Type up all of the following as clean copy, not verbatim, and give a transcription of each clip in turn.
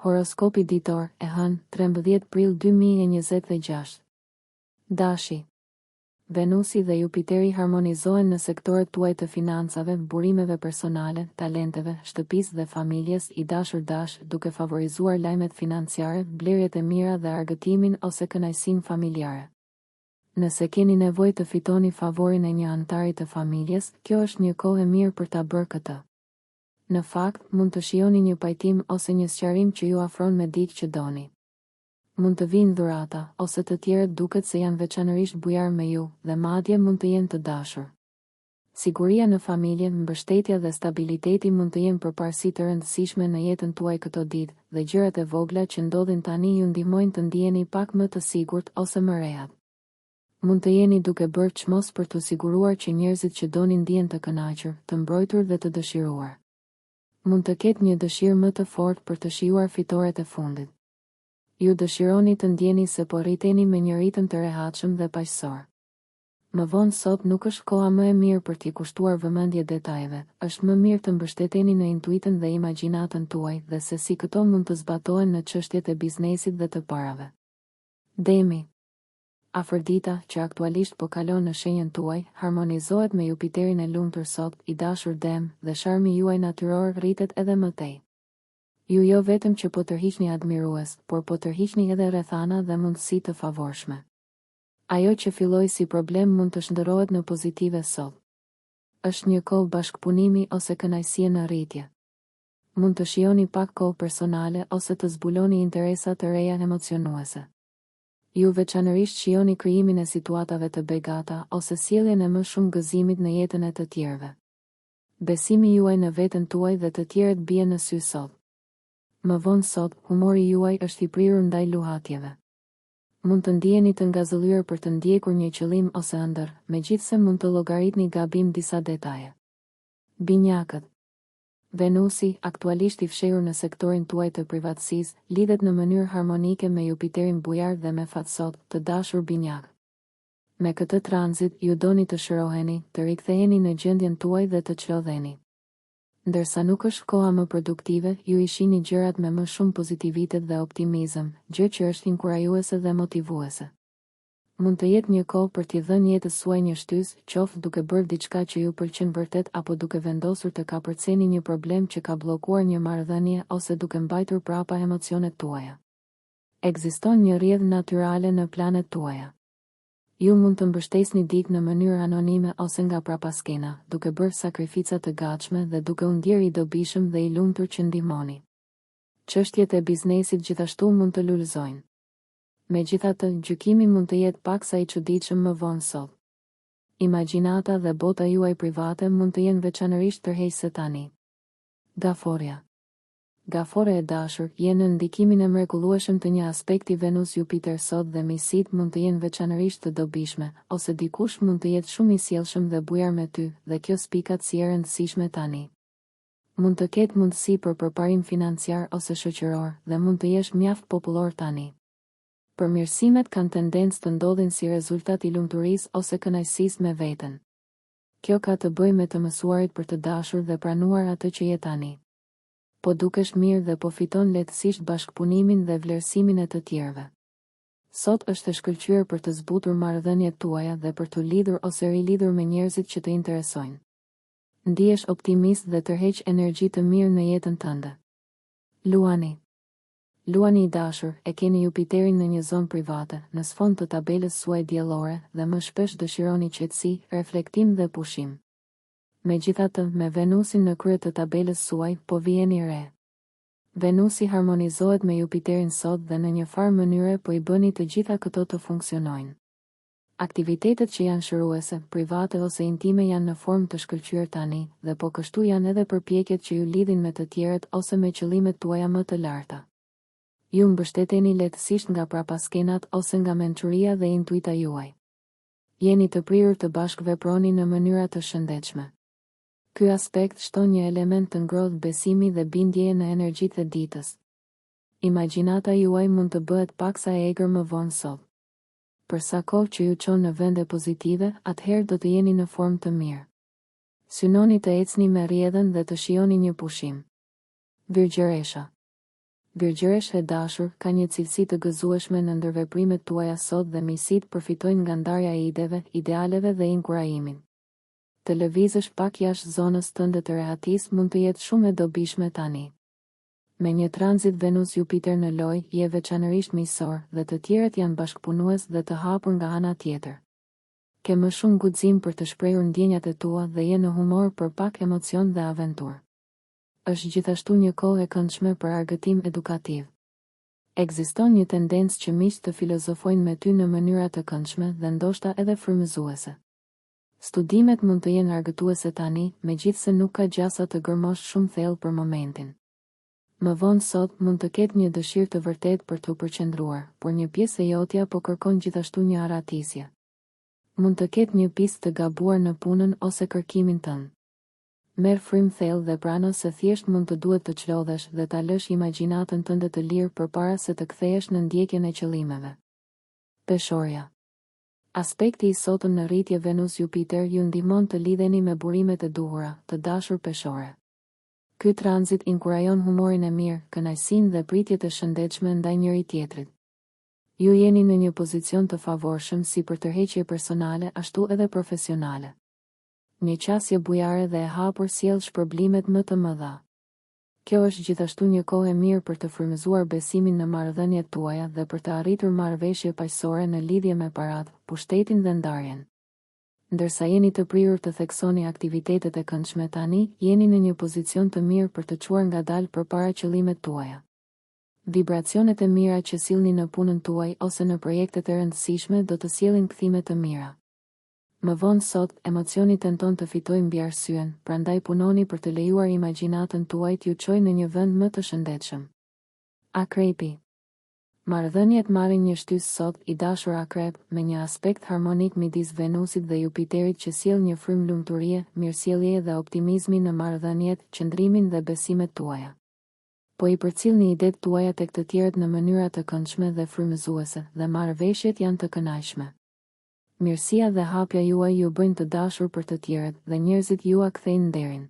Horoskopi ditor, e hënë, 13 prill 2026. Dashi. Venusi dhe Jupiteri harmonizohen në sektorët tuaj të financave, burimeve personale, talenteve, shtëpisë dhe familjes, i dashur dash, duke favorizuar lajmet financiare, blerjet e mira dhe argëtimin ose kënaqësinë familjare. Nëse keni nevojë të fitoni favorin e një anëtari të familjes, kjo është një kohë e mirë për ta bërë këtë. Në fakt, mund të shijoni një pajtim ose një sqarim që ju afron me dikë që doni. Mund të vinë dhurata, ose të tjerët duket se janë veçanërisht bujar me ju, dhe madje mund të jenë të dashur. Siguria në familje, mbështetja dhe stabiliteti mund të jenë përparësi të rëndësishme në jetën tuaj këto ditë, dhe gjërat e vogla që ndodhin tani ju ndihmojnë të ndiheni pak më të sigurt ose më rehat. Mund të jeni duke bërë çmos për të siguruar që njerëzit që doni ndihen të kënaqur, të mbrojtur dhe të dëshiruar. Mund të ketë një dëshirë më të fortë për të shijuar fitoret e fundit. Ju dëshironi të ndjeni se po rriteni me një ritëm të rehatshëm dhe paqësor. Më vonë sot nuk është koha më e mirë për t'i kushtuar vëmendje detajeve, është më mirë të mbështeteni në intuitën dhe imagjinatën tuaj dhe se si këto mund të zbatohen në çështjet e biznesit dhe të parave. Demi. Afrodita, që aktualisht po kalon në shenjën tuaj, harmonizohet me Jupiterin e lumtur sot, i dashur Dem, dhe sharmi juaj natyror rritet edhe më tej. Ju jo vetëm që po tërhiqni admirues, por po tërhiqni edhe rrethana dhe mundësi të favorshme. Ajo që filloi si problem mund të shndërrohet në pozitive sot. Është një kohë bashkëpunimi ose kënaqësie në rritje. Mund të shijoni pak kohë personale ose të zbuloni interesa të reja emocionuese. Ju veçanërisht shijoni krijimin e situatave të begata ose sjelljen e më shumë gëzimit në jetën e të tjerëve. Besimi juaj në veten tuaj dhe të tjerët bie në sy sot. Më vonë sot, humori juaj është i prirur ndaj luhatjeve. Mund të ndiheni të ngazëllyer për të ndjekur një qëllim ose ëndër, megjithse mund të llogaritni gabim disa detaje. Binjakët. Venusi, aktualisht i fshehur në sektorin tuaj të privatësisë, lidhet në mënyrë harmonike me Jupiterin bujar dhe me fat sot, të dashur binjak. Me këtë tranzit, ju doni të shëroheni, të riktheheni në gjendjen tuaj dhe të çlodheni. Ndërsa nuk është koha më produktive, ju i shihni gjërat me më shumë pozitivitet dhe optimizëm, gjë që është inkurajuese dhe motivuese. Mund të jetë një kohë për t'i dhënë jetës suaj një shtys, qoftë duke bërë diçka që ju pëlqen vërtet apo duke vendosur të kapërceni një problem që ka bllokuar një marrëdhënie ose duke mbajtur prapa emocionet tuaja. Ekziston një rrjedhë natyrale në planet tuaja. Ju mund të mbështesni dikë në mënyrë anonime ose nga prapaskena, duke bërë sakrifica të gatshme dhe duke u ndjerë i dobishëm dhe i lumtur që ndihmoni. Çështjet e biznesit gjithashtu mund të lulëzojnë. Megjithatë, gjykimi mund të jetë paksa i çuditshëm më vonë sot. Imagjinata dhe bota juaj private mund të jenë veçanërisht tërheqëse tani. Gaforja. Gafore e dashur, jenë në ndikimin e mrekullueshëm të një aspekti Venus-Jupiter sot dhe misit mund të jenë veçanërisht të dobishme, ose dikush mund të jetë shumë i sjellshëm dhe bujar me ty, dhe kjo spikat si e rëndësishme tani. Mund të ketë mundësi për përparim financiar ose shoqëror, dhe mund të jesh mjaft popullor tani. Përmirësimet kanë tendencë të ndodhin si rezultat i lumturisë ose kënaqësisë me veten. Kjo ka të bëjë me të mësuarit për të dashur dhe pranuar atë që je tani. Po dukesh mirë dhe po fiton lehtësisht bashkëpunimin dhe vlerësimin e të tjerëve. Sot është e shkëlqyer për të zbutur marrëdhëniet tuaja dhe për të lidhur ose rilidhur me njerëzit që të interesojnë. Ndihesh optimist dhe tërheq energji të mirë në jetën tënde. Luani. Luani i dashur, e keni Jupiterin në një zonë private, në sfond të tabelës suaj diellore dhe më shpesh dëshironi qetësi, reflektim dhe pushim. Megjithatë, me Venusin në krye të tabelës suaj, po vijeni re. Venusi harmonizohet me Jupiterin sot dhe në një farë mënyre po i bëni të gjitha këto të funksionojnë. Aktivitetet që janë shëruese, private ose intime janë në formë të shkëlqyer tani, dhe po kështu janë edhe përpjekjet që ju lidhin me të tjerët ose me qëllimet tuaja më të larta. Ju mbështeteni lehtësisht nga prapaskenat ose nga mençuria dhe intuita juaj. Jeni të prirur të bashkëveproni në mënyra të shëndetshme. Ky aspekt shton një element të ngrohtë besimi dhe bindjeje në energjitë e ditës. Imagjinata juaj mund të bëhet paksa e egër më vonë sot. Për sa kohë që ju çon në vende pozitive, atëherë do të jeni në formë të mirë. Synoni të ecni me rrjedhën dhe të shijoni një pushim. Virgjëresha. Virgjëresh e dashur, ka një cilësi të gëzueshme në ndërveprimet tuaja sot dhe miqësitë përfitojnë nga ndarja e ideve, idealeve dhe inkurajimin. Të lëvizësh pak jashtë zonës tënde të rehatisë mund të jetë shumë e dobishme tani. Me një tranzit Venus-Jupiter në loj, je veçanërisht miqësor dhe të tjerët janë bashkëpunues dhe të hapur nga ana tjetër. Ke më shumë guxim për të shprehur ndjenjat e tua dhe je në humor për pak emocion dhe aventurë. Është gjithashtu një kohë e këndshme për argëtim edukativ. Ekziston një tendencë që miqtë të filozofojnë me ty në mënyra të këndshme dhe ndoshta edhe frymëzuese. Studimet mund të jenë argëtuese tani, megjithse nuk ka gjasa të gërmosh shumë thellë për momentin. Më vonë sot mund të ketë një dëshirë të vërtet për të përqendruar, por një pjesë e jotja po kërkon gjithashtu një aratisje. Mund të ketë një pistë të gabuar në punën ose kërkimin tënd. Merr frym thellë dhe prano se thjesht mund të duhet të çlodhesh dhe ta lësh imagjinatën tënde të lirë përpara se të kthehesh në ndjekjen e qëllimeve. Peshorja. Aspekti i sotëm në rritje Venus-Jupiter ju ndihmon të lidheni me burimet e duhura, të dashur peshore. Ky tranzit inkurajon humorin e mirë, kënaqësinë dhe pritjet e shëndetshme ndaj njëri tjetrit. Ju jeni në një pozicion të favorshëm si për tërheqje personale ashtu edhe profesionale. Një qasje bujare dhe e hapur sjell shpërblimet më të mëdha. Kjo është gjithashtu një kohë e mirë për të frymëzuar besimin në marrëdhëniet tuaja dhe për të arritur marrëveshje paqësore në lidhje me paratë, pushtetin dhe ndarjen. Ndërsa jeni të prirur të theksoni aktivitetet e këndshme tani, jeni në një pozicion të mirë për të çuar ngadalë përpara qëllimet tuaja. Vibracionet e mira që sillni në punën tuaj ose në projektet e rëndësishme do të sjellin kthime të mira. Më vonë sot, emocioni tenton të fitojë mbi arsyen, prandaj punoni për të lejuar imagjinatën tuaj t'ju çojë në një vend më të shëndetshëm. Akrepi. Marrëdhëniet marrin një shtys sot, i dashur akrep, me një aspekt harmonik midis Venusit dhe Jupiterit që sjell një frym lumturie, mirësjellje dhe optimizmi në marrëdhëniet, qëndrimin dhe besimet tuaja. Po i përcjellni idetë tuaja tek të tjerët në mënyra të këndshme dhe frymëzuese, dhe marrëveshjet janë të kënaqshme. Mirësia dhe hapja juaj ju bëjnë të dashur për të tjerët dhe njerëzit jua kthejnë nderin.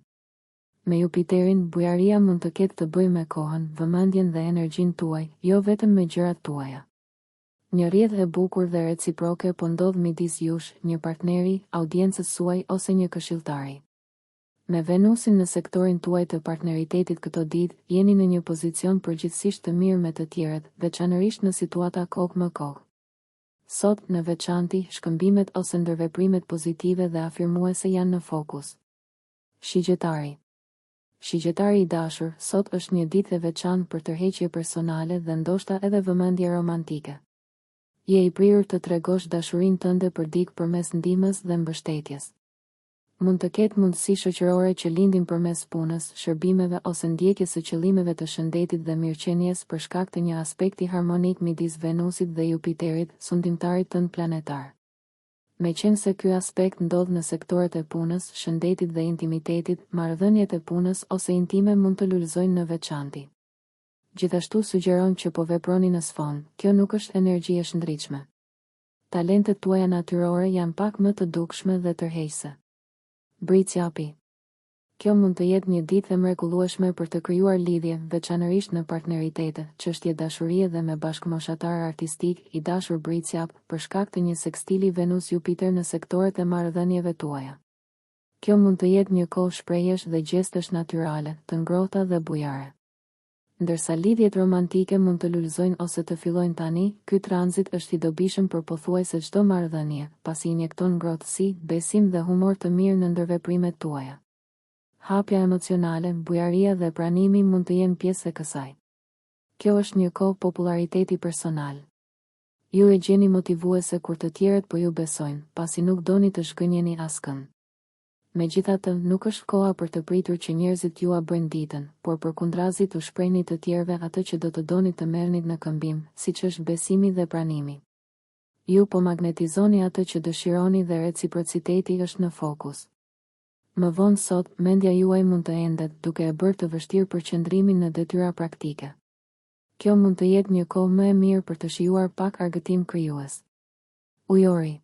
Me Jupiterin, bujaria mund të ketë të bëjë me kohën, vëmendjen dhe energjinë tuaj, jo vetëm me gjërat tuaja. Një rrjedhë e bukur dhe reciproke po ndodh midis jush, një partneri, audiencës suaj ose një këshilltari. Me Venusin në sektorin tuaj të partneritetit këto ditë, jeni në një pozicion përgjithsisht të mirë me të tjerët, veçanërisht në situata kokë më kokë. Sot, në veçanti, shkëmbimet ose ndërveprimet pozitive dhe afirmuese janë në fokus. Shigjetari. Shigjetari i dashur, sot është një ditë e veçantë për tërheqje personale dhe ndoshta edhe vëmendje romantike. Je i prirur të tregosh dashurinë tënde për dikë përmes ndihmës dhe mbështetjes. Mund të ketë mundësi shoqërore që lindin përmes punës, shërbimeve ose ndjekjes së qëllimeve të shëndetit dhe mirëqenies për shkak të një aspekti harmonik midis Venusit dhe Jupiterit, sundimtarit tënd planetar. Meqense ky aspekt ndodh në sektoret e punës, shëndetit dhe intimitetit, marrëdhëniet e punës ose intime mund të lulëzojnë në veçanti. Gjithashtu sugjeron që po veproni në sfond, kjo nuk është energji e shëndritshme. Talentet tuaja natyrore janë pak më të dukshme dhe tërheqëse. Britsjapi. Kjo mund të jetë një ditë e mrekullueshme për të krijuar lidhje, veçanërisht në partneritete, çështje dashurie dhe me bashkëmoshatar artistik, i dashur britsjap, për shkak të një sekstili Venus-Jupiter në sektoret e marrëdhënieve tuaja. Kjo mund të jetë një kohë shprehjesh dhe gjestesh natyrale, të ngrohta dhe bujare. Ndërsa lidhjet romantike mund të lulëzojnë ose të fillojnë tani, ky tranzit është i dobishëm për pothuajse çdo marrëdhënie, pasi injekton ngrohtësi, besim dhe humor të mirë në ndërveprimet tuaja. Hapja emocionale, bujaria dhe pranimi mund të jenë pjesë e kësaj. Kjo është një kohë populariteti personal. Ju e gjeni motivuese kur të tjerët po ju besojnë, pasi nuk doni të shgënjeni askënd. Megjithatë, nuk është koha për të pritur që njerëzit jua bëjnë ditën, por përkundrazi t'u shprehni të tjerëve atë që do të doni të merrnit në këmbim, siç është besimi dhe pranimi. Ju po magnetizoni atë që dëshironi dhe reciprociteti është në fokus. Më vonë sot, mendja juaj mund të endet, duke e bërë të vështirë përqendrimin në detyra praktike. Kjo mund të jetë një kohë më e mirë për të shijuar pak argëtim krijues. Ujori.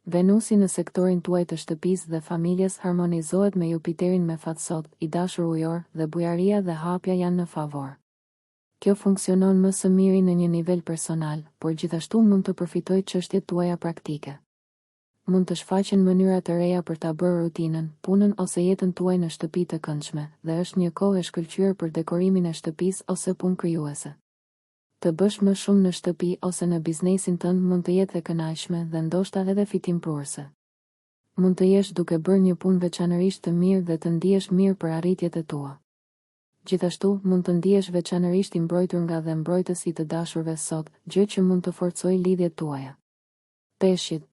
Venusi në sektorin tuaj të shtëpisë dhe familjes harmonizohet me Jupiterin me fat sot, i dashur ujor, dhe bujaria dhe hapja janë në favor. Kjo funksionon më së miri në një nivel personal, por gjithashtu mund të përfitojë çështjet tuaja praktike. Mund të shfaqen mënyra të reja për ta bërë rutinën, punën ose jetën tuaj në shtëpi të këndshme, dhe është një kohë e shkëlqyer për dekorimin e shtëpisë ose punë krijuese. Të bësh më shumë në shtëpi ose në biznesin tënd mund të jetë e kënaqshme dhe ndoshta edhe fitimprurëse. Mund të jesh duke bërë një punë veçanërisht të mirë dhe të ndihesh mirë për arritjet e tua. Gjithashtu, mund të ndihesh veçanërisht i mbrojtur nga dhe mbrojtësi të dashurve sot, gjë që mund të forcojë lidhjet tuaja. Peshqit.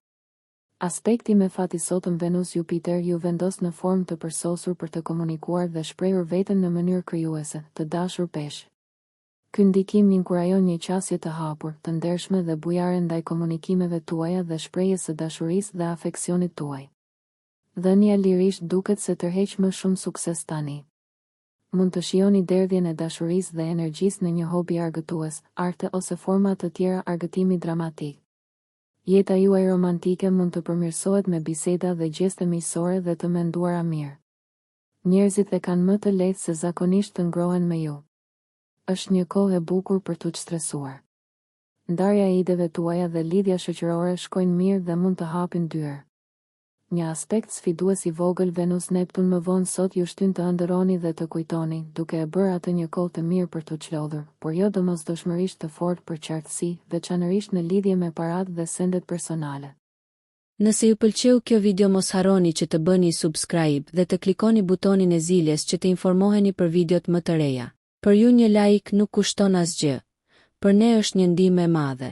Aspekti me fati sotëm Venus-Jupiter ju vendos në formë të përsosur për të komunikuar dhe shprehur veten në mënyrë krijuese, të dashur peshq. Ky ndikim inkurajon një qasje të hapur, të ndershme dhe bujare ndaj komunikimeve tuaja dhe shprehjes së dashurisë dhe afeksionit tuaj. Dhënia lirisht duket se tërheq më shumë sukses tani. Mund të shihoni derdhjen e dashurisë dhe energjisë në një hobi argëtues, arte ose forma të tjera argëtimi dramatik. Jeta juaj romantike mund të përmirësohet me biseda dhe gjeste miqësore dhe të menduara mirë. Njerëzit e kanë më të lehtë se zakonisht të ngrohen me ju. Është një kohë e bukur për t'u stresuar. Ndarja e ideve tuaja dhe lidhja shoqërore shkojnë mirë dhe mund të hapin dyer. Një aspekt sfidues i vogël Venus-Neptun më vonë sot ju shtyn të ëndërroni dhe të kujtoni, duke e bërë atë një kohë të mirë për t'u çlodhur, por jo domosdoshmërisht të fortë për qartësi, veçanërisht në lidhje me paratë dhe sendet personale. Nëse ju pëlqeu kjo video mos harroni që të bëni subscribe dhe të klikoni butonin e ziljes që të informoheni për videot më të reja. Për ju një like nuk kushton asgjë. Për ne është një ndihmë e madhe.